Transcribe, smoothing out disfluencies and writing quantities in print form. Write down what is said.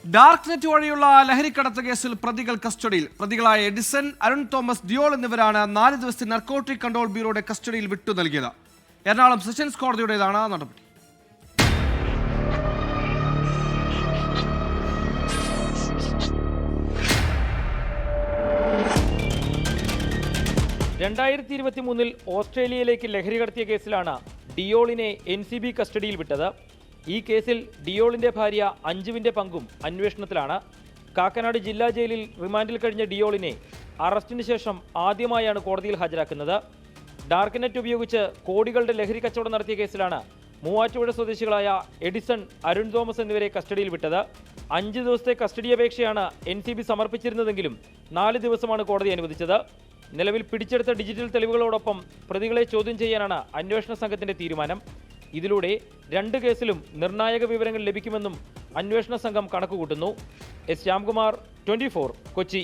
Dark net വഴിയുള്ള ലഹരിക്കടത്ത് കേസിൽ പ്രതികൾ കസ്റ്റഡിയിൽ. പ്രതികളായ എഡിസൺ, അരുൺ തോമസ്, ഡിയോൾ എന്നിവരാണ് 4 ദിവസത്തെ നർക്കോട്ടിക് കൺട്രോൾ ബ്യൂറോയുടെ കസ്റ്റഡിയിൽ വിട്ടു നൽകിയത്. എറണാകുളം സെഷൻസ് കോടതിയുടേതാണ് നടപടി. ഓസ്ട്രേലിയയിലേക്ക് ലഹരി കടത്തിയ കേസിലാണ് ഡിയോളിനെ NCB കസ്റ്റഡിയിൽ വിട്ടത്. ഈ കേസിൽ ഡിയോളിന്റെ ഭാര്യ അഞ്ജുവിന്റെ പങ്കും അന്വേഷണത്തിലാണ്. കാക്കനാട് ജില്ലാ ജയിലിൽ റിമാൻഡിൽ കഴിഞ്ഞ ഡിയോളിനെ അറസ്റ്റിന് ശേഷം ആദ്യമായാണ് കോടതിയിൽ ഹാജരാക്കുന്നത്. ഡാർക്ക് നെറ്റ് ഉപയോഗിച്ച് കോടികളുടെ ലഹരി കച്ചവടം നടത്തിയ കേസിലാണ് മൂവാറ്റുപുഴ സ്വദേശികളായ എഡിസൺ, അരുൺ തോമസ് എന്നിവരെ കസ്റ്റഡിയിൽ വിട്ടത്. 5 ദിവസത്തെ കസ്റ്റഡി അപേക്ഷയാണ് NCB സമർപ്പിച്ചിരുന്നതെങ്കിലും 4 ദിവസമാണ് കോടതി അനുവദിച്ചത്. നിലവിൽ പിടിച്ചെടുത്ത ഡിജിറ്റൽ തെളിവുകളോടൊപ്പം പ്രതികളെ ചോദ്യം ചെയ്യാനാണ് അന്വേഷണ സംഘത്തിന്റെ തീരുമാനം. ഇതിലൂടെ 2 കേസിലും നിർണായക വിവരങ്ങൾ ലഭിക്കുമെന്നും അന്വേഷണ സംഘം കണക്കുകൂട്ടുന്നു. S. ശ്യാംകുമാർ, 24, കൊച്ചി.